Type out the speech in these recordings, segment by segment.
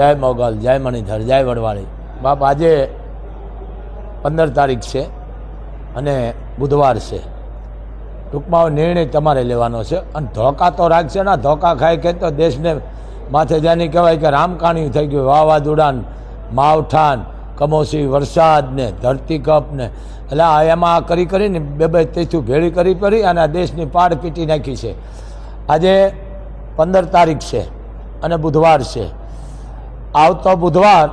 જય મોગલ, જય મણિધર, જય વડવાળી. બાપ, આજે 15 તારીખ છે અને બુધવાર છે. ટૂંકમાં નિર્ણય તમારે લેવાનો છે. અને ધોકા તો રાખશે ને, ધોકા ખાય કે તો દેશને માથે જાની કહેવાય કે રામકાણી થઈ ગયું. વાવાઝોડા, માવઠાન, કમોસી વરસાદ ને ધરતીકંપ ને, એટલે એમાં કરી કરીને બે તેથી ભેળી કરી અને આ દેશની પાડ પીટી નાખી છે. આજે 15 તારીખ છે અને બુધવાર છે. આવતો બુધવાર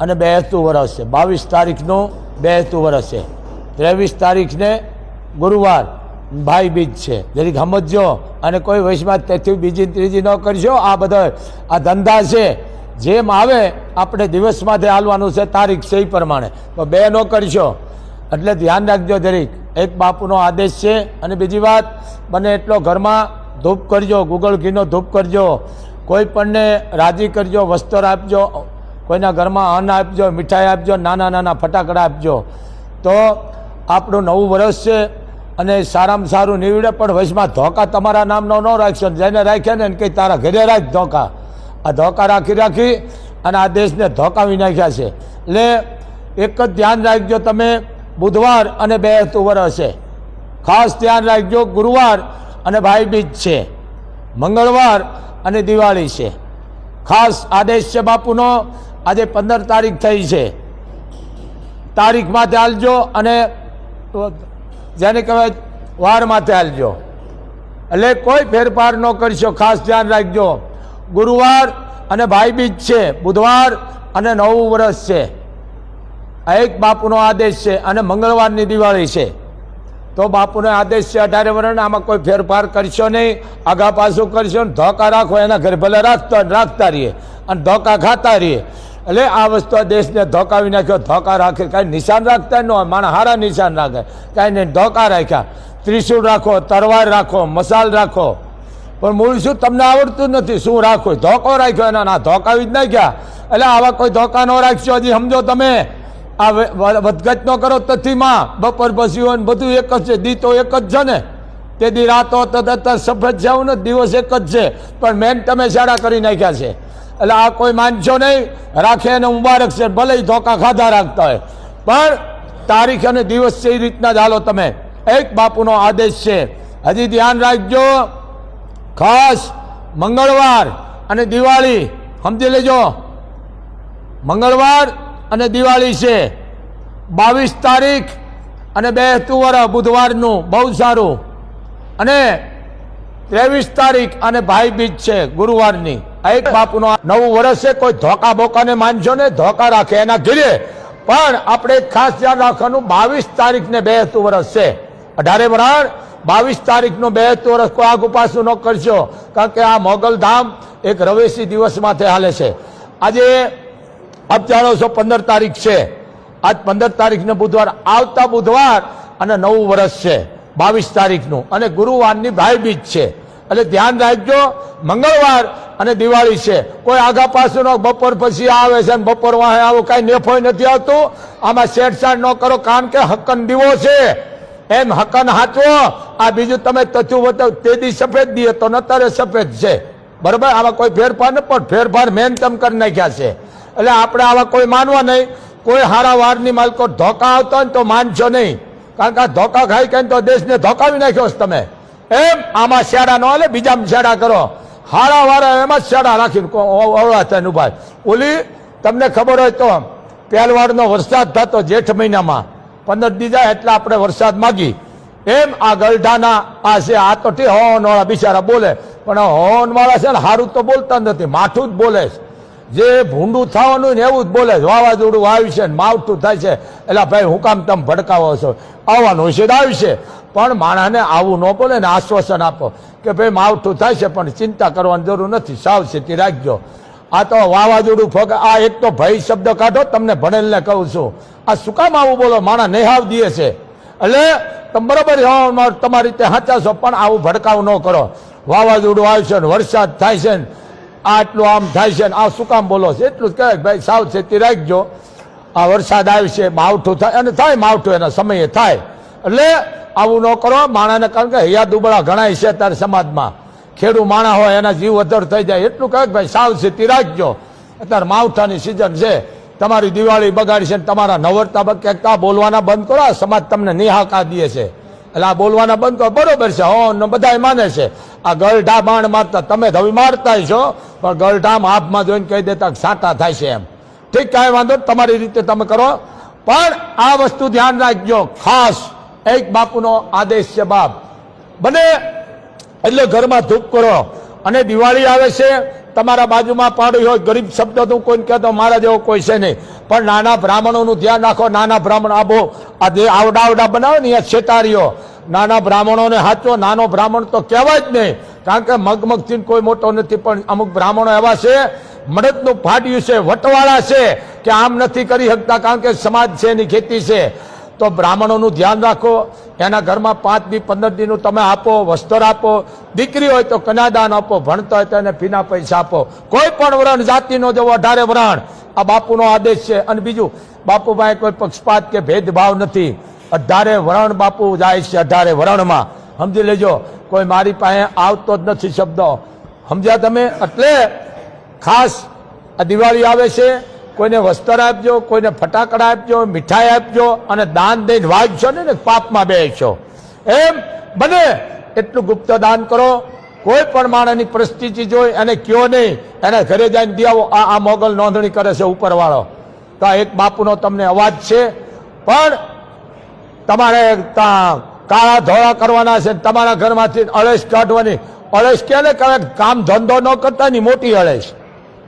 અને 82 વર્ષ છે. 22 તારીખનું 82 વર્ષ છે. 23 તારીખને ગુરુવાર ભાઈ બીજ છે. જરીક સમજો અને કોઈ વયસમાં તેથી બીજી ત્રીજી ન કરશો. આ બધા આ ધંધા છે, જેમ આવે આપણે દિવસમાંથી હાલવાનું છે, તારીખ છે એ પ્રમાણે, તો બે ન કરશો. એટલે ધ્યાન રાખજો જરીક. એક બાપુનો આદેશ છે. અને બીજી વાત, બને એટલો ઘરમાં ધૂપ કરજો, ગુગળ ઘીનો ધૂપ કરજો. કોઈ પણને રાજી કરજો, વસ્ત્ર આપજો, કોઈના ઘરમાં અન્ન આપજો, મીઠાઈ આપજો, નાના નાના ફટાકડા આપજો. તો આપણું નવું વર્ષ છે અને સારામાં સારું નીવડે. પણ વચમાં ધોકા તમારા નામનો ન રાખશો. જેને રાખ્યા ને કંઈ તારા ઘરે રાખ ધોકા. આ ધોકા રાખી અને આ દેશને ધોકાવી નાખ્યા છે. એટલે એક જ ધ્યાન રાખજો તમે, બુધવાર અને 82 વર્ષ છે. ખાસ ધ્યાન રાખજો. ગુરુવાર અને ભાઈ બીજ છે. મંગળવાર અને દિવાળી છે. ખાસ આદેશ છે બાપુનો. આજે 15 તારીખ થઈ છે. તારીખ માથે હાલજો અને જેને કહેવાય વાર માથે હાલજો. એટલે કોઈ ફેરફાર ન કરશો. ખાસ ધ્યાન રાખજો. ગુરુવાર અને ભાઈ બીજ છે. બુધવાર અને નવું વર્ષ છે. આ એક બાપુનો આદેશ છે. અને મંગળવારની દિવાળી છે. તો બાપુનો આદેશ છે 18 વર્ષ. આમાં કોઈ ફેરફાર કરશો નહીં. આગા પાછું કરશો ને ધોકા રાખો. એના ઘરે ભલે રાખતા રહીએ અને ધોકા ખાતા રહીએ. એટલે આ વસ્તુ દેશને ધોકાવી નાખ્યો. ધોકા રાખે, કાંઈ નિશાન રાખતા ન હોય. માણસ હારા નિશાન રાખે, કાંઈ નહીં. ધોકા રાખ્યા. ત્રિશુળ રાખો, તરવાર રાખો, મસાલ રાખો, પણ મૂળ શું તમને આવડતું નથી શું રાખો. ધોકો રાખ્યો, એના ના ધોકાવી જ નાખ્યા. એટલે આવા કોઈ ધોકા ન રાખશો. હજી સમજો તમે. આ વધઘટ ન કરો. તથીમાં બપોર પછી હોય ને બધું એક જ છે. દી તો એક જ છે ને. તે દી રાતો સફેદ છે એવું ને, દિવસ એક જ છે. પણ મેન તમે શાળા કરી નાખ્યા છે. એટલે આ કોઈ માનશો નહીં. રાખે એને મુબારક છે, ભલે ધોકા ખાધા રાખતા હોય. પણ તારીખ અને દિવસ છે એ રીતના જ હાલો તમે. એક બાપુનો આદેશ છે. હજી ધ્યાન રાખજો. ખાસ મંગળવાર અને દિવાળી સમજી લેજો. મંગળવાર અને દિવાળી છે. 22 તારીખ અને 82 વર્ષ બુધવારનું, બહુ સારું. અને 23 તારીખ અને ભાઈ બીજ છે ગુરુવારની. એક બાપુનો નવું વર્ષ છે. કોઈ ધોકા બોકાને માનશો ને. ધોકા રાખે એના ઘરે. પણ આપણે ખાસ ધ્યાન રાખવાનું, 22 તારીખને 82 વર્ષ છે. 18 વર્ષ 22 તારીખનું 82 વર્ષ. કોઈ આગુ પાછું ન કરશો. કારણ કે આ મોગલ ધામ એક રવેશી દિવસ માથે હાલે છે. આજે આપ જાણો છો 15 તારીખ છે. આજ 15 તારીખને બુધવાર. આવતા બુધવાર અને નવું વર્ષ છે 22 તારીખનું. અને ગુરુવારની ભાઈ બીજ છે. એટલે ધ્યાન રાખજો. મંગળવાર અને દિવાળી છે. કોઈ આગા પાછું બપોર પછી આવે છે ને બપોર વાહે આવું કાંઈ નેફોય નથી આવતું. આમાં છેડછાડ ન કરો. કારણ કે હક્કન દીવો છે. એમ હક્કન હાચવો. આ બીજું તમે તથ્યું બતાવ. તે દી સફેદ દીએ તો નતારે સફેદ છે. બરાબર. આમાં કોઈ ફેરફાર ન, પણ ફેરફાર મેન તમ કરી નાખ્યા છે. એટલે આપણે આવા કોઈ માનવા નહીં. કોઈ હારા વારની માલકો ધોકા આવતો હોય ને તો માનશો નહીં. કારણ કે આ ધોકા ખાઈ કઈ તો દેશને ધોકાવી નાખ્યો છે તમે. એમ આમાં શેડા ન હાલે, બીજામાં શેડા કરો. હારા વાળા એમાં જ શેડા રાખીને અવળા થઈને ઉભા. ઓલી તમને ખબર હોય તો પહેલવારનો વરસાદ થતો જેઠ મહિનામાં 15 દી જાય એટલે આપણે વરસાદ માગી. એમ આ ગલઢાના આ છે. આ તો ઠીક હોર્ન વાળા બિચારા બોલે, પણ હોર્ન વાળા છે ને સારું તો બોલતા નથી, માઠું જ બોલે છે. જે ભૂંડું થવાનું ને એવું જ બોલે. વાવાઝોડું આવ્યું છે ને માવઠું થાય છે. એટલે ભાઈ હું કામ તમે ભડકાવો છો? આવવાનું છે આવ્યું છે. પણ માણસને આવું ન બોલે ને આશ્વાસન આપો કે ભાઈ માવઠું થાય છે પણ ચિંતા કરવાની જરૂર નથી, સાવચેતી રાખજો. આ તો વાવાઝોડું ફોકે. આ એક તો ભય શબ્દ કાઢો. તમને ભણેલને કહું છું. આ શું કામ આવું બોલો? માણસ નેહાવ દે છે. એટલે તમે બરાબર તમારી રીતે સાચા છો, પણ આવું ભડકાવ ન કરો. વાવાઝોડું આવ્યું છે ને વરસાદ થાય છે ને આટલું આમ થાય છે ને આ શું કામ બોલો છે? એટલું જ કહેવાય ભાઈ સાવચેતી રાખજો. આ વરસાદ આવે છે, માવઠું થાય અને થાય માવઠું એના સમયે થાય. એટલે આવું ન કરો માણાને. કારણ કે હૈયા દુબળા ઘણા છે ત્યારે સમાજમાં. ખેડૂ માણા હોય એના જીવ વધર થઈ જાય. એટલું કહે ભાઈ સાવચેતી રાખજો. અત્યારે માવઠાની સિઝન છે, તમારી દિવાળી બગાડી છે, તમારા નવરતા ક્યાંક બોલવાના બંધ કરો. સમાજ તમને નિહાકા દે છે એટલે આ બોલવાના બંધ કરો. બરોબર છે, હો બધા માને છે. આ ગલઢા બાણ મારતા તમે ધવી મારતા છો, પણ ગલઢામ હાથમાં જોઈને કહી દેતા સાટા થાય છે એમ. ઠીક, કાંઈ વાંધો તમારી રીતે તમે કરો, પણ આ વસ્તુ ધ્યાન રાખજો. ખાસ એક બાપુનો આદેશ છે, બાપ બને એટલે ઘરમાં ધૂપ કરો. અને દિવાળી આવે છે, તમારા બાજુમાં પાડોશી હોય, ગરીબ શબ્દ તું કોઈને કહેતો મારા જેવો કોઈ છે નહીં, પણ નાના બ્રાહ્મણોનું ધ્યાન રાખો. નાના બ્રાહ્મણ આ જે આવડા બનાવે ને અહીંયા છેટારીઓ, નાના બ્રાહ્મણોને હાચો. નાનો બ્રાહ્મણ તો કહેવાય જ નહીં, કારણ કે મગમગથી કોઈ મોટો નથી, પણ અમુક બ્રાહ્મણો એવા છે મળદનું ફાટ્યું છે, વટવાળા છે, કે આમ નથી કરી શકતા, કારણ કે સમાજ છે, એની ખેતી છે. તો બ્રાહ્મણોનું ધ્યાન રાખો. એના ઘરમાં 5 દી 15 દીનું તમે આપો, વસ્ત્ર આપો. દીકરી હોય તો કન્યાદાન આપો, ભણતા હોય તો એને ફીના પૈસા આપો. કોઈ પણ વરણ જાતિનો જો 18 વરણ, આ બાપુનો આદેશ છે. અને બીજું, બાપુ પાસે કોઈ પક્ષપાત કે ભેદભાવ નથી. 18 વરણ બાપુ જાય છે, 18 વરણમાં. સમજી લેજો, કોઈ મારી પાસે આવતો જ નથી શબ્દ. સમજ્યા તમે? એટલે ખાસ આ દિવાળી આવે છે, કોઈને વસ્ત્ર આપજો, કોઈને ફટાકડા આપજો, મીઠાઈ આપજો, અને દાન દઈને વાગશો ને પાપમાં બેસશો. એમ બને એટલું ગુપ્ત દાન કરો. કોઈ પણ માણસની પરિસ્થિતિ જોઈ એને કયો નહીં, એને ઘરે જઈને દે આવો. આ મોગલ નોંધણી કરે છે ઉપરવાળો. તો એક બાપુનો તમને અવાજ છે, પણ તમારે કાળા ધોળા કરવાના છે. તમારા ઘરમાંથી અળેશ કાઢવાની. અળેશ ક્યારે કરે? કામ ધંધો ન કરતા ની મોટી અળેશ.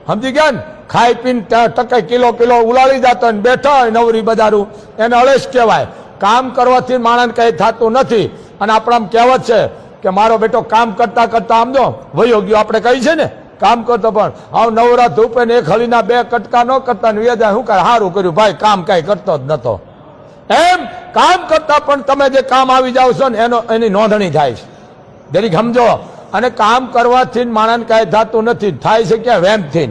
સમજી ગયા ને? ખાઈ પીને ટકે કિલો ઉલાળી જતો ને બેઠો હોય નવરી બજારું, એને અળેશ કહેવાય. કામ કરવાથી માણસ કઈ થતું નથી. અને આપણામાં કહેવત છે કે મારો બેટો કામ કરતા કરતા આમ જો વયો ગયો, આપણે કહી છે ને કામ કરતો, પણ આવ નવરા ધૂપે ને 1 હળીના 2 કટકા ન કરતા ને વેદા શું કરે? સારું કર્યું ભાઈ, કામ કઈ કરતો જ નતો. એમ કામ કરતા પણ તમે જે કામ આવી જાવ છો ને એની નોંધણી થાય છે. જરીક સમજો. અને કામ કરવાથી માણસ કઈ થતું નથી, થાય છે ક્યાં? વેમથી.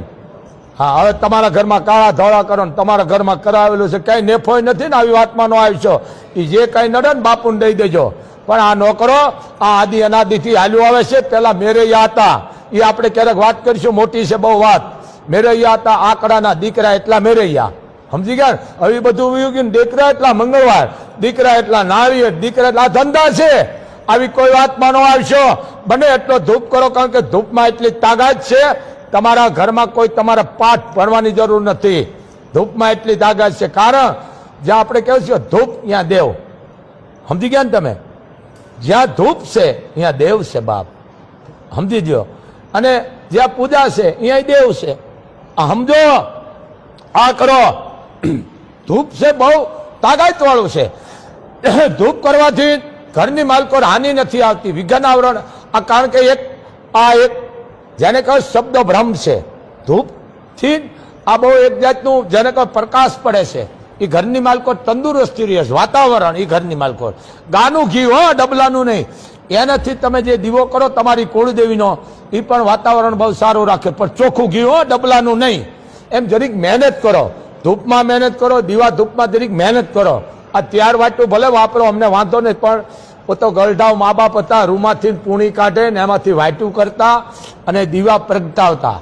હા, હવે તમારા ઘરમાં કાળા ધોળા કરો ને તમારા ઘરમાં કરાવેલું છે, કઈ નેફોય નથી ને આવી વાતમાં નો આવશો. એ જે કઈ નડે ને બાપુને દઈ દેજો, પણ આ ન કરો. આ આદિ અનાદિથી હાલ્યું આવે છે. પેલા મેરૈયા હતા, એ આપણે ક્યારેક વાત કરીશું, મોટી છે બહુ વાત. મેરૈયા હતા, આંકડાના દીકરા એટલા મેરૈયા. સમજી ગયા? હવે બધું વયું ગયું. દીકરા એટલા મંગળવાર, દીકરા એટલા નાળિયેર, દીકરા એટલા ધંધા છે. આવી કોઈ વાતમાં ન આવશો. બને એટલો ધૂપ કરો, કારણ કે ધૂપમાં એટલી તાકાત છે. તમારા ઘરમાં કોઈ તમારા પાઠ ભણવાની જરૂર નથી. ધૂપમાં એટલી તાકાત છે. કારણ જ્યાં આપણે કહેવું છે ધૂપ ત્યાં દેવ. સમજી ગયા ને તમે? જ્યાં ધૂપ છે ત્યાં દેવ છે બાપ. સમજી દો. અને જ્યાં પૂજા છે ત્યાં દેવ છે. આ સમજો. આ કરો. ધૂપ છે બહુ તાકાત વાળું છે. ધૂપ કરવાથી ઘરની માલકો હાનિ નથી આવતી. વિઘ્ન આવરણ. આ કારણ કે એક જેને કહે શબ્દ ભ્રમ છે. ધૂપથી આ બહુ એક જાતનું જેને કહે પ્રકાશ પડે છે. એ ઘરની માલકો તંદુરસ્તી રહે છે. વાતાવરણ એ ઘરની માલકો. ગાનું ઘી હો, ડબલાનું નહીં. એનાથી તમે જે દીવો કરો તમારી કુળદેવીનો, એ પણ વાતાવરણ બહુ સારું રાખે. પણ ચોખ્ખું ઘી હો, ડબલાનું નહીં. એમ જરીક મહેનત કરો. ધૂપમાં મહેનત કરો, દીવા ધૂપમાં જરીક મહેનત કરો. આ ત્યાર વાટું ભલે વાપરો, અમને વાંધો નહીં, પણ તો ગલઢાવ મા બાપ હતા, રૂમાંથી પૂણી કાઢે ને એમાંથી વાટું કરતા અને દીવા પ્રગટાવતા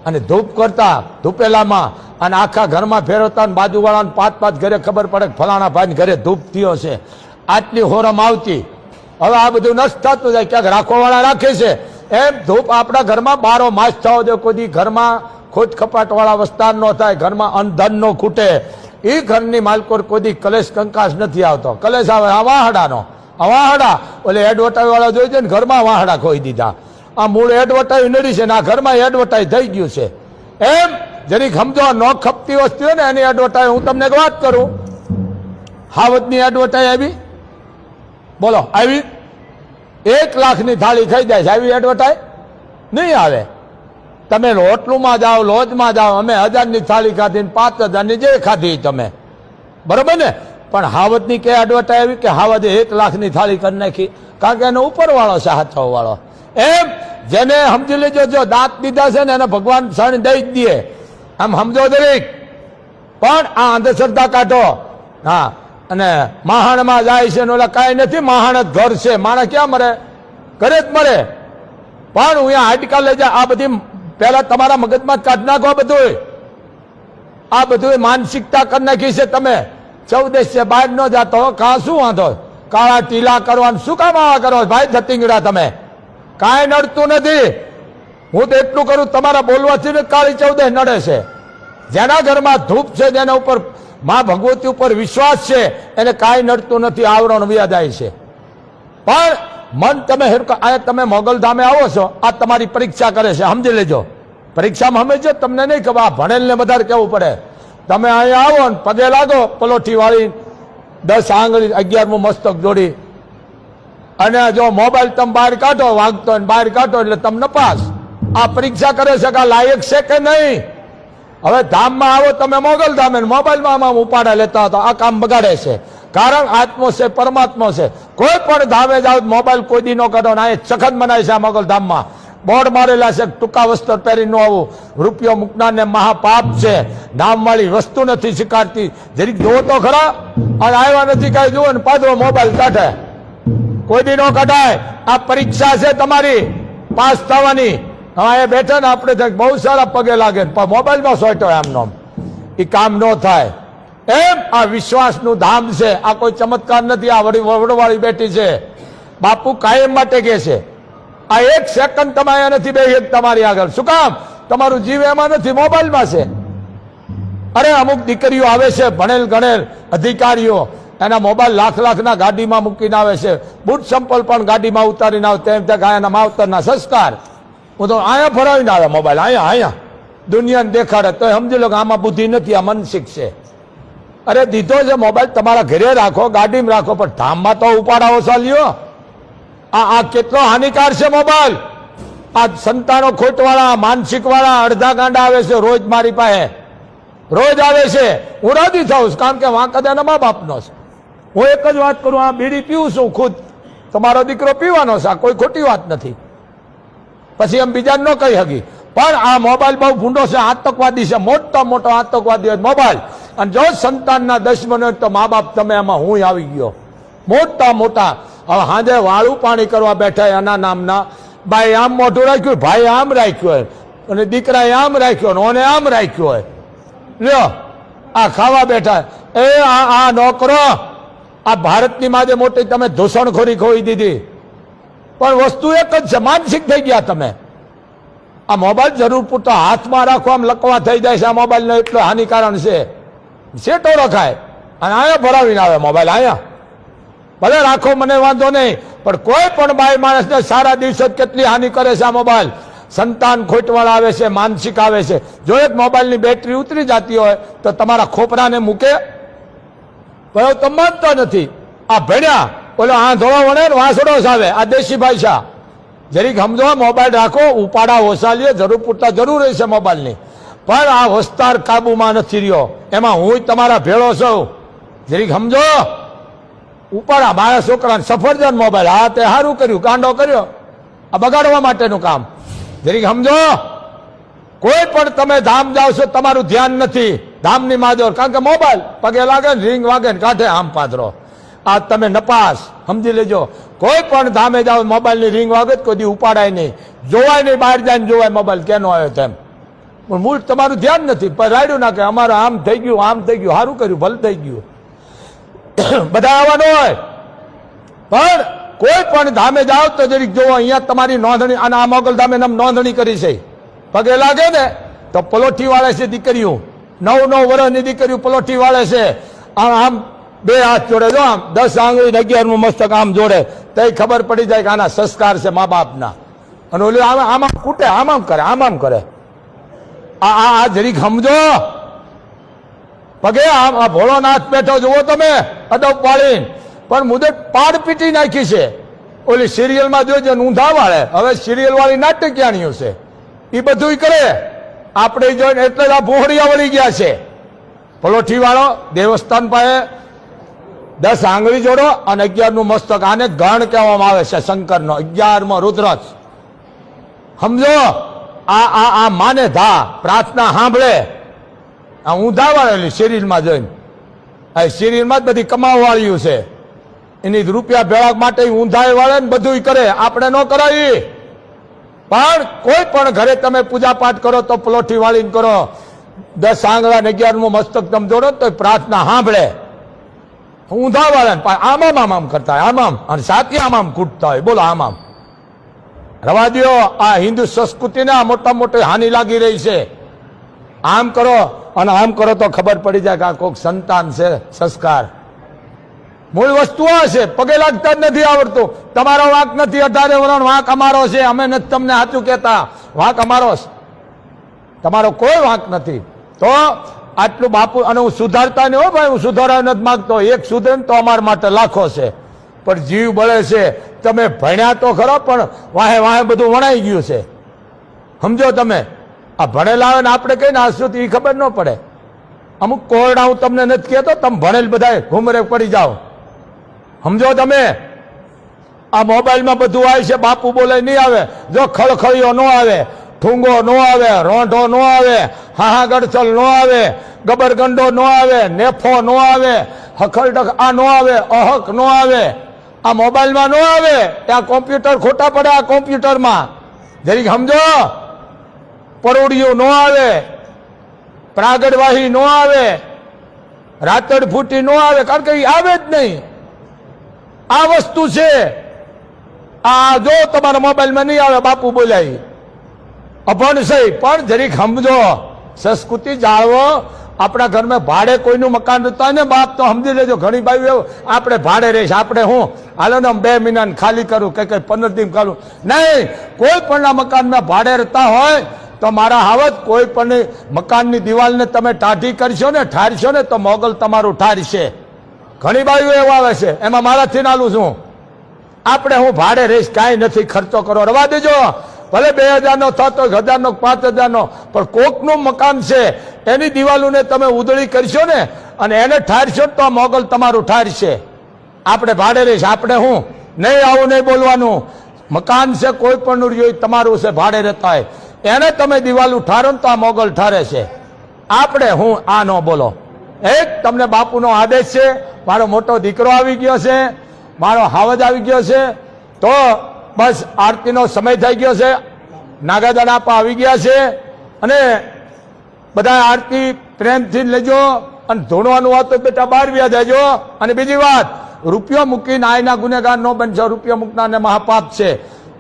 અને ધૂપ કરતા ધૂપેલામાં, અને આખા ઘરમાં ફેરવતા. બાજુવાળાને 5 ઘરે ખબર પડે કે ફલાણા ભાઈ ઘરે ધૂપ થયો છે. આટલી હોરમ આવતી. હવે આ બધું નષ્ટ થતું જાય. ક્યાંક રાખવાવાળા રાખે છે. એમ ધૂપ આપણા ઘરમાં 12 માસ થવો જોઈએ. કોઈ ઘરમાં ખોટ ખપાટવાળા વિસ્તાર ન થાય, ઘરમાં અન્નધન નો ખૂટે. એ ઘરની માલકો કોઈ કલેશ કંકાસ નથી આવતો. કલેશ આવે આ વાહડાનો. આ વાહડા ઓલે એડવર્ટાઈઝ વાળા જોઈ છે ને, ઘરમાં વાહડા ખોઈ દીધા. આ મૂળ એડવર્ટાઈઝ નડી છે ને આ ઘરમાં એડવર્ટાઈઝ થઈ ગયું છે. એમ જરીક સમજો. ન ખપતી વસ્તુ હોય ને એની એડવર્ટાઈઝ. હું તમને એક વાત કરું, હાવજની એડવર્ટાઈઝ આવી, બોલો આવી 1 લાખની થાળી ખાઈ જાય છે. આવી એડવર્ટાઈઝ નહીં આવે. તમે હોટલુમાં જાઓ, લોજમાં જાઓ, અમે 1000ની થાળી ખાધી, 5000ની જે ખાધી તમે, બરોબર ને? પણ હાવજની કે એડવર્ટાઈઝ આવી કે હાવજે 1 લાખની થાળી કરી નાખી, કારણ કે એનો ઉપરવાળો છે, હાથો વાળો. એમ જેને સમજી લેજો, જો દાંત દીધા છે ને એને ભગવાન સણ દઈ જ દે. આમ સમજો દરેક. પણ આ અંધશ્રદ્ધા કાઢો. હા, અને માહાણમાં જાય છે ને ઓલા કાંઈ નથી. માહાણ જ ઘર છે. માણસ ક્યાં મરે? ઘરે જ મરે. પણ હું અહીંયા હાડકા લઈ જાય. આ બધી પહેલા તમારા મગજમાં કાઢ નાખો બધું. આ બધું માનસિકતા કરી નાખી છે તમે. 14 છે બહાર ન જાતો કા શું વાંધો? કાળા ટીલા કરવાનું શું કામ આવા કરો ભાઈ ધતિંગડા? તમે કાંઈ નડતું નથી. હું તો એટલું કરું, તમારા બોલવાથી કાળી 14 નડે છે. જેના ઘરમાં ધૂપ છે, જેના ઉપર માં ભગવતી ઉપર વિશ્વાસ છે, એને કાંઈ નડતું નથી. આવરણ વ્યાજાય છે. પણ મન તમે તમે મોગલધામે આવો છો, આ તમારી પરીક્ષા કરે છે, સમજી લેજો. પરીક્ષામાં સમજો, તમને નહીં ખબર. આ ભણેલને વધારે કેવું પડે. તમે અહીંયા આવો ને પગે લાગો, પલોઠી વાળી 10 આંગળી 11મું મસ્તક જોડી, અને જો મોબાઈલ તમે બહાર કાઢો વાગતો બહાર કાઢો એટલે તમને પાસ. આ પરીક્ષા કરે છે કે આ લાયક છે કે નહીં. હવે ધામમાં આવો તમે મોગલધામે, મોબાઈલમાં આમાં ઉપાડા લેતા હતા, આ કામ બગાડે છે. કારણ આત્મો છે, પરમાત્મા છે. કોઈ પણ ધામે જાઓ મોબાઈલ કોઈ દી નો કાઢો. આ સખત મનાય છે આ મોગલધામમાં. બોર્ડ મારેલા છે, ટૂંકા વસ્ત્ર પહેરી ન આવું, રૂપિયો મૂકનારને મહાપાપ છે. નામવાળી વસ્તુ નથી સ્વીકારતી. જરીક જોવો તો ખરા. અને આવ્યા નથી કઈ જુઓ ને પાછો મોબાઈલ કાઢે. કોઈ દી નો કઢાય. આ પરીક્ષા છે તમારી પાસ થવાની. હવે બેઠા ને આપણે બહુ સારા પગે લાગે, પણ મોબાઈલમાં સોટો એમનો એ કામ ન થાય. એમ આ વિશ્વાસનું ધામ છે. આ કોઈ ચમત્કાર નથી. આ વડવાળી બેઠી છે. બાપુ કાયમ માટે કે છે આ 1 સેકન્ડ તમે અહીંયા નથી બે તમારી આગળ. શું કામ? તમારું જીવ એમાં નથી, મોબાઈલમાં છે. અરે અમુક દીકરીઓ આવે છે, ભણેલ ગણેલ અધિકારીઓ, એના મોબાઈલ લાખના ગાડીમાં મૂકીને આવે છે. બૂટ સંપલ પણ ગાડીમાં ઉતારીને આવે. તેમ ત્યાં ગાયના માવતરના સંસ્કાર. હું તો અહીંયા ફરાવીને આવે મોબાઈલ. અહીંયા દુનિયાને દેખાડે તો સમજી લો કે આમાં બુદ્ધિ નથી, આ માનસિક છે. અરે દીધો છે મોબાઈલ, તમારા ઘરે રાખો, ગાડીમાં રાખો, પણ ધામમાં તો ઉપાડાવો ચાલ્યો. આ કેટલો હાનિકાર છે મોબાઈલ. આ સંતાનો ખોટવાળા, માનસિક વાળા અડધા ગાંડા આવે છે રોજ મારી પાસે. રોજ આવે છે. હું રાજી થાઉં છું, કારણ કે વાંક એના મા બાપનો છે. હું એક જ વાત કરું, આ બીડી પીવું છું ખુદ, તમારો દીકરો પીવાનો છે, આ કોઈ ખોટી વાત નથી. પછી એમ બીજાને ન કહી શકી. પણ આ મોબાઈલ બહુ ભૂંડો છે, આતંકવાદી છે. મોટો આતંકવાદી હોય મોબાઈલ. અને જો સંતાનના દુશ્મનો તો મા બાપ તમે એમાં હું આવી ગયો. મોટા હવે હાજે વાળું પાણી કરવા બેઠા એના નામના. ભાઈ આમ મોઢું રાખ્યું, ભાઈ આમ રાખ્યું હોય, અને દીકરાએ આમ રાખ્યો, ઓને આમ રાખ્યો હોય. લ્યો આ ખાવા બેઠા. આ નોકરો, આ ભારતની માજે મોટી તમે ધૂષણખોરી ખોઈ દીધી. પણ વસ્તુ એક જ છે, માનસિક થઈ ગયા તમે. આ મોબાઈલ જરૂર પૂરતો હાથમાં રાખો, આમ લકવા થઈ જાય છે. આ મોબાઈલનો એટલો હાનિકારક છે. સેટો રખાય અને અહીંયા ભરાવીને આવે મોબાઈલ. અહીંયા ભલે રાખો, મને વાંધો નહીં, પણ કોઈ પણ બાઈ માણસને સારા દિવસે કેટલી હાનિ કરે છે આ મોબાઈલ. સંતાન ખોટવાળા આવે છે, માનસિક આવે છે. જો એક મોબાઈલની બેટરી ઉતરી જતી હોય તો તમારા ખોપરાને મૂકે, પણ તમે માનતા નથી. આ ભેડ્યા બોલો આંધળો વણે વાસડો આવે. આ દેશી ભાષા જરીક સમજો. મોબાઈલ રાખો, ઉપાડા ઓછાલીએ, જરૂર પૂરતા જરૂર છે મોબાઈલની, પણ આ વસ્તાર કાબુમાં નથી રહ્યો. એમાં હું તમારા ભેળો છું. જરીક સમજો. ઉપાડા મારા છોકરાને સફરજન મોબાઈલ, હા તે સારું કર્યું, કાંડો કર્યો, આ બગાડવા માટેનું કામ. જરીક સમજો. કોઈ પણ તમે ધામ જાઓ છો, તમારું ધ્યાન નથી ધામની માજોર, કારણ કે મોબાઈલ પગે લાગે ને રીંગ વાગે ને કાઢે આમ પાથરો. આ તમે નપાસ સમજી લેજો. કોઈ પણ ધામે જાઓ મોબાઈલની રીંગ વાગે કોઈ દી ઉપાડાય નહીં, જોવાય નહીં. બહાર જાય જોવાય મોબાઈલ કેનો આવ્યો તેમ, પણ મૂળ તમારું ધ્યાન નથી. પણ રાડ્યું નાખે, અમારે આમ થઈ ગયું, આમ થઈ ગયું, સારું કર્યું, ભલે થઈ ગયું. બધા આવવાનું હોય, પણ કોઈ પણ ધામે જાઓ તો જરીક જોવો. અહીંયા તમારી નોંધણી, અને આ મોગલ ધામે નોંધણી કરી છે. પગે લાગે ને તો પલોઠી વાળે છે દીકરીઓ, 9 વર્ષની દીકરીઓ પલોઠી વાળે છે. આમ 2 હાથ જોડે, જો આમ 10 આંગળી 11મું મસ્તક આમ જોડે, તો ખબર પડી જાય કે આના સંસ્કાર છે મા બાપના. અને ઓલું આમ કૂટે, આમ કરે. આ જરીક સમજો. પગે આમ આ ભોળોનાથ બેઠો જુઓ તમે, અદબ વાળીને, પણ મુદે પાડ પીટી નાખી છે. ઓલી સિરિયલમાં જોઈજો ઊંધા વાળે. હવે સિરિયલ વાળી નાટ્યકિયાણીઓ છે, એ બધું કરે. આપણે જોઈને એટલે જ આ ભોહરિયા વળી ગયા છે. પલોઠી વાળો દેવસ્થાન પાસે 10 આંગળી જોડો અને 11મું મસ્તક. આને ગણ કહેવામાં આવે છે, શંકરનો 11મો રુદ્રજ. સમજો. આ માને ધા પ્રાર્થના સાંભળે. આ ઊંધા વાળેલી સિરિયલમાં જોઈને, આ સિરિયલમાં જ બધી કમાવાળીઓ છે. એની રૂપિયા ભેળા માટે ઊંધા વાળે ને બધું કરે. આપણે ન કરાવી. પણ કોઈ પણ ઘરે તમે પૂજા પાઠ કરો તો પલોઠી વાળીને કરો, 10 આંગળા ને 11મું મસ્તક તમે જોડો તો પ્રાર્થના સાંભળે. ઊંધા વાળા આમ કરતા હોય, આમ અને સાથી આમ કૂટતા હોય. બોલો આમ રવા દો. આ હિન્દુ સંસ્કૃતિને આ મોટા મોટી હાનિ લાગી રહી છે. આમ કરો અને આમ કરો તો ખબર પડી જાય કે આ કોઈક સંતાન છે. સંસ્કાર મૂળ વસ્તુ છે. પગે લાગતા જ નથી આવડતું. તમારો વાંક નથી, 18 વર્ષ વાંક અમારો છે. અમે નથી તમને સાચું કહેતા, વાંક અમારો છે, તમારો કોઈ વાંક નથી. તો આટલું બાપુ, અને હું સુધારતા નહીં હો ભાઈ, હું સુધારવા નથી માંગતો. એક સુધરે તો અમારા માટે લાખો છે, પણ જીવ બળે છે. તમે ભણ્યા તો ખરો, પણ વાહે વાહે બધું વણાઈ ગયું છે. સમજો તમે, આ ભણેલા આવે ને આપણે કહીને આશું એ ખબર ન પડે. અમુક કોરડા હું તમને નથી કહેતો, તમે ભણેલ બધા ઘૂમરે પડી જાઓ. સમજો તમે, આ મોબાઈલમાં બધું આવે છે. બાપુ બોલે નહીં આવે. જો ખળખળીઓ ન આવે, ઠુંગો ન આવે, રોંઢો ન આવે, હાહાગડચલ ન આવે, ગબરગંડો ન આવે, નેફો ન આવે, હખલડખ આ ન આવે, અહક ન આવે, આ મોબાઈલમાં ન આવે. ત્યાં કોમ્પ્યુટર ખોટા પડે. આ કોમ્પ્યુટરમાં જરીક સમજો. પરોડિયું ન આવે, પ્રાગડવાહી ન આવે, રાતડ ફૂટી ન આવે, કારણ કે એ આવે જ નહીં. આ વસ્તુ છે. આ જો તમારા મોબાઈલમાં નહીં આવે, બાપુ બોલાય અભણ છે, પણ જરીક સમજો. સંસ્કૃતિ જાળવો. આપણા ઘરમાં ભાડે કોઈનું મકાન રહેતા હોય ને બાપ, તો સમજી લેજો. ઘણી બાઈ આપણે ભાડે રહીશ, આપણે હું હાલો ને 2 મહિના ખાલી કરું કે 15 દિન કરું નહીં. કોઈ પણ મકાનમાં ભાડે રહેતા હોય તો મારા હાવત, કોઈ પણ મકાનની દિવાલને તમે ટાઢી કરશો ને, ઠારશો ને, તો મોગલ તમારું ઠારશે. ઘણી બાઈઓ એવા આવે છે, એમાં મારાથી નાલું છું. આપણે હું ભાડે રહીશ, કાંઈ નથી, ખર્ચો કરો, રવા દેજો. ભલે 2000 નો થતો, 1000 નો, 5000 નો, પણ કોકનું મકાન છે એની દિવાલોને તમે ઉધળી કરશો ને અને એને ઠારશો તો મોગલ તમારું ઠારશે. આપણે ભાડે રહીશ, આપણે હું નહીં, આવું નહીં બોલવાનું. મકાન છે કોઈ પણ તમારું છે, ભાડે રહેતા હોય એને તમે દિવાલ ઠારો તો આ મોગલ ઠારે છે. આપણે હું આ ન બોલો. એક તમને બાપુનો આદેશ છે. મારો મોટો દીકરો આવી ગયો છે, મારો હાવજ આવી ગયો છે, તો બસ આરતીનો સમય થઈ ગયો છે. નાગાદાના આપા આવી ગયા છે અને બધા આરતી પ્રેમથી લેજો. અને ધૂણવાનું વાત તો બેટા 12 વ્યા દેજો. અને બીજી વાત, રૂપિયો મૂકીને આયના ગુનેગાર ન બનશો. રૂપિયો મૂકનારને મહાપાપ છે.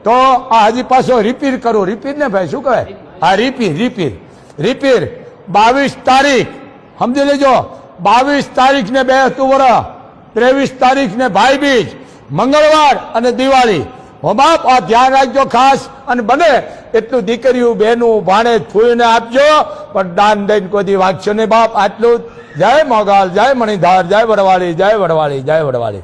તો આ હજી પાછો રિપીર કરું. રિપીર ને ભાઈ શું કહે? હા, રિપીર 22 તારીખ સમજી લેજો. 22 તારીખને 2 વર્ષ, 23 તારીખને ભાઈબીજ, મંગળવાર અને દિવાળી. હો બાપ, આ ધ્યાન રાખજો ખાસ. અને બને એટલું દીકરીઓ, બહેનું, ભાણે, ફૂઈને આપજો, પણ દાન દઈને કોઈ દી વાગશો નહીં બાપ. આટલું. જય મોગલ, જય મણિધાર, જય વડવાળી, જય વડવાળી, જય વડવાળી.